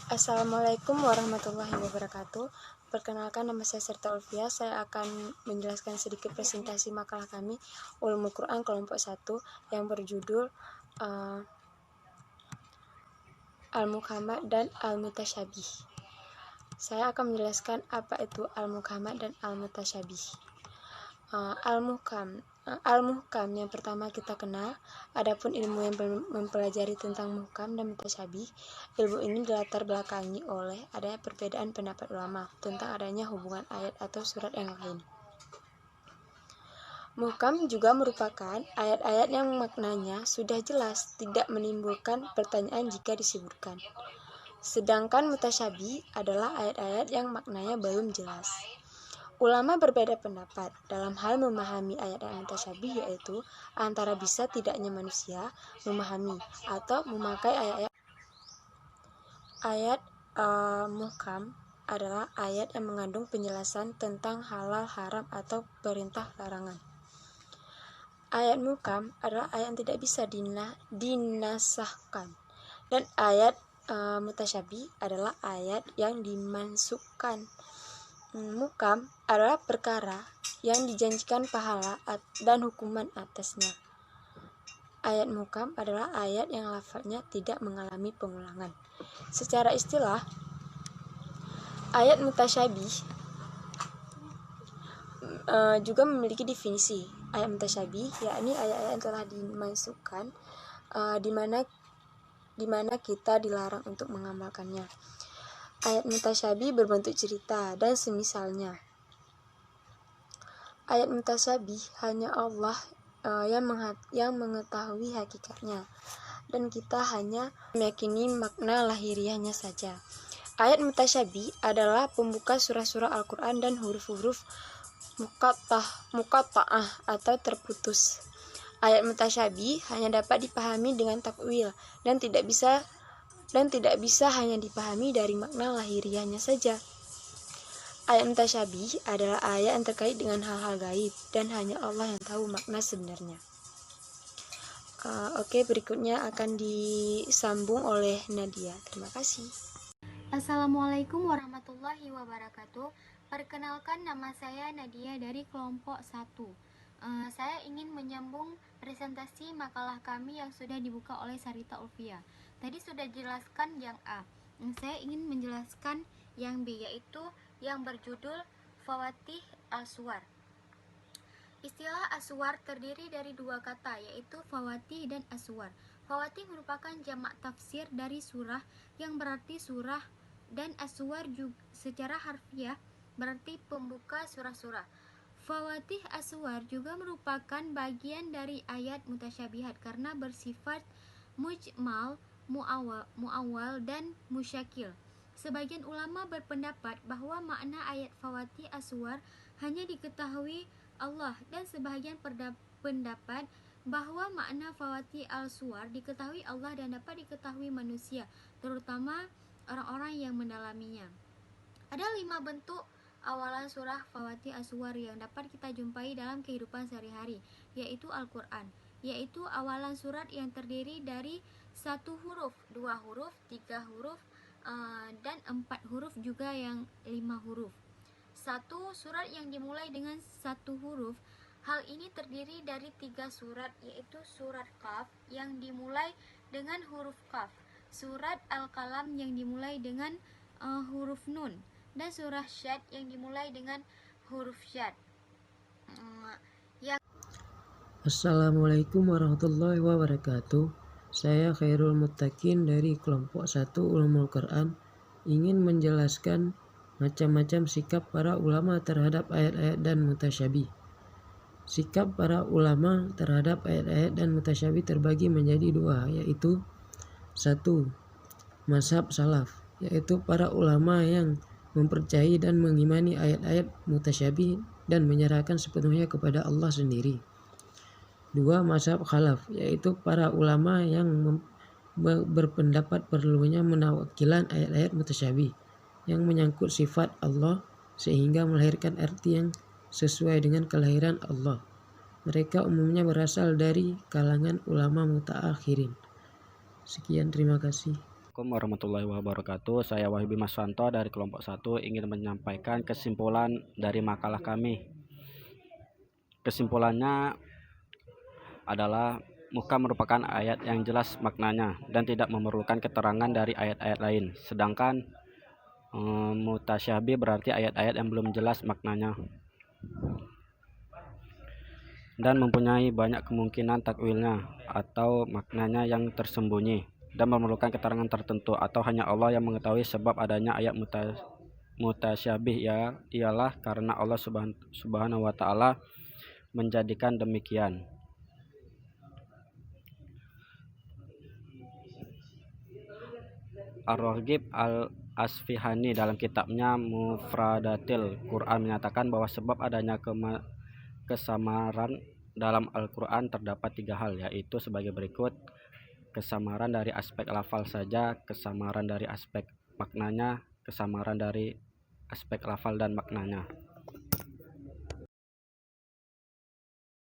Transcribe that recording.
Assalamualaikum warahmatullahi wabarakatuh. Perkenalkan, nama saya Serta Ulfia. Saya akan menjelaskan sedikit presentasi makalah kami Ulumul Quran kelompok 1 yang berjudul Al-Muhkamat dan Al-Mutasyabih. Saya akan menjelaskan apa itu Al-Muhkamat dan Al-Mutasyabih. Al-Muhkam yang pertama kita kenal. Adapun ilmu yang mempelajari tentang muhkam dan mutasyabih, ilmu ini dilatar belakangi oleh adanya perbedaan pendapat ulama tentang adanya hubungan ayat atau surat yang lain. Muhkam juga merupakan ayat-ayat yang maknanya sudah jelas, tidak menimbulkan pertanyaan jika disebutkan. Sedangkan mutasyabih adalah ayat-ayat yang maknanya belum jelas. Ulama berbeda pendapat dalam hal memahami ayat-ayat mutasyabih, yaitu antara bisa tidaknya manusia memahami atau memakai ayat muhkam adalah ayat yang mengandung penjelasan tentang halal haram atau perintah larangan. Ayat muhkam adalah ayat yang tidak bisa dinasahkan, dan ayat mutasyabih adalah ayat yang dimansukkan. Muhkam adalah perkara yang dijanjikan pahala dan hukuman atasnya. Ayat muhkam adalah ayat yang lafadznya tidak mengalami pengulangan. Secara istilah, ayat mutasyabih juga memiliki definisi. Ayat mutasyabih yakni ayat-ayat yang telah dimasukkan di mana kita dilarang untuk mengamalkannya. Ayat mutasyabih berbentuk cerita dan semisalnya. Ayat mutasyabih hanya Allah yang mengetahui hakikatnya, dan kita hanya meyakini makna lahiriahnya saja. Ayat mutasyabih adalah pembuka surah-surah Al-Quran dan huruf-huruf muqatta'ah atau terputus. Ayat mutasyabih hanya dapat dipahami dengan takwil dan tidak bisa hanya dipahami dari makna lahiriahnya saja. Ayat mutasyabih adalah ayat yang terkait dengan hal-hal gaib dan hanya Allah yang tahu makna sebenarnya. Oke, berikutnya akan disambung oleh Nadia. Terima kasih. Assalamualaikum warahmatullahi wabarakatuh. Perkenalkan, nama saya Nadia dari kelompok 1. Saya ingin menyambung presentasi makalah kami yang sudah dibuka oleh Sarita Ulfia. Tadi sudah jelaskan yang A. Saya ingin menjelaskan yang B, yaitu yang berjudul Fawatih Aswar. Istilah aswar terdiri dari dua kata, yaitu fawatih dan aswar. Fawatih merupakan jamak tafsir dari surah yang berarti surah, dan aswar juga secara harfiah berarti pembuka surah-surah. Fawatih aswar juga merupakan bagian dari ayat mutasyabihat karena bersifat mujmal, muawwal dan musyakil. Sebagian ulama berpendapat bahwa makna ayat fawatih aswar hanya diketahui Allah, dan sebahagian pendapat bahwa makna fawati al-suwar diketahui Allah dan dapat diketahui manusia, terutama orang-orang yang mendalaminya. Ada 5 bentuk awalan surah fawati al-suwar yang dapat kita jumpai dalam kehidupan sehari-hari, yaitu Al-Quran, yaitu awalan surat yang terdiri dari 1 huruf, 2 huruf, 3 huruf, dan 4 huruf juga yang 5 huruf. 1 surat yang dimulai dengan 1 huruf. Hal ini terdiri dari 3 surat, yaitu surat Qaf yang dimulai dengan huruf Qaf, surat Al-Qalam yang dimulai dengan huruf Nun, dan surah Syad yang dimulai dengan huruf Syad. Assalamualaikum warahmatullahi wabarakatuh. Saya Khairul Muttaqin dari kelompok 1 Ulumul Quran ingin menjelaskan macam-macam sikap para ulama terhadap ayat-ayat dan mutasyabih. Sikap para ulama terhadap ayat-ayat dan mutasyabih terbagi menjadi 2, yaitu 1. Mazhab salaf, yaitu para ulama yang mempercayai dan mengimani ayat-ayat mutasyabih dan menyerahkan sepenuhnya kepada Allah sendiri. 2. Mazhab khalaf, yaitu para ulama yang berpendapat perlunya menawakilan ayat-ayat mutasyabih yang menyangkut sifat Allah sehingga melahirkan arti yang sesuai dengan kelahiran Allah. Mereka umumnya berasal dari kalangan ulama mutaakhirin. Sekian, terima kasih. Assalamualaikum warahmatullahi wabarakatuh. Saya Wahyudi Maswanto dari kelompok 1 ingin menyampaikan kesimpulan dari makalah kami. Kesimpulannya adalah muhkam merupakan ayat yang jelas maknanya dan tidak memerlukan keterangan dari ayat-ayat lain. Sedangkan mutasyabih berarti ayat-ayat yang belum jelas maknanya dan mempunyai banyak kemungkinan takwilnya atau maknanya yang tersembunyi dan memerlukan keterangan tertentu, atau hanya Allah yang mengetahui sebab adanya ayat mutasyabih ialah karena Allah subhanahu wa ta'ala menjadikan demikian. Ar-Raghib Al-Asfihani dalam kitabnya Mufradatil Quran menyatakan bahwa sebab adanya kesamaran dalam Al-Quran terdapat 3 hal, yaitu sebagai berikut: kesamaran dari aspek lafal saja, kesamaran dari aspek maknanya, kesamaran dari aspek lafal dan maknanya.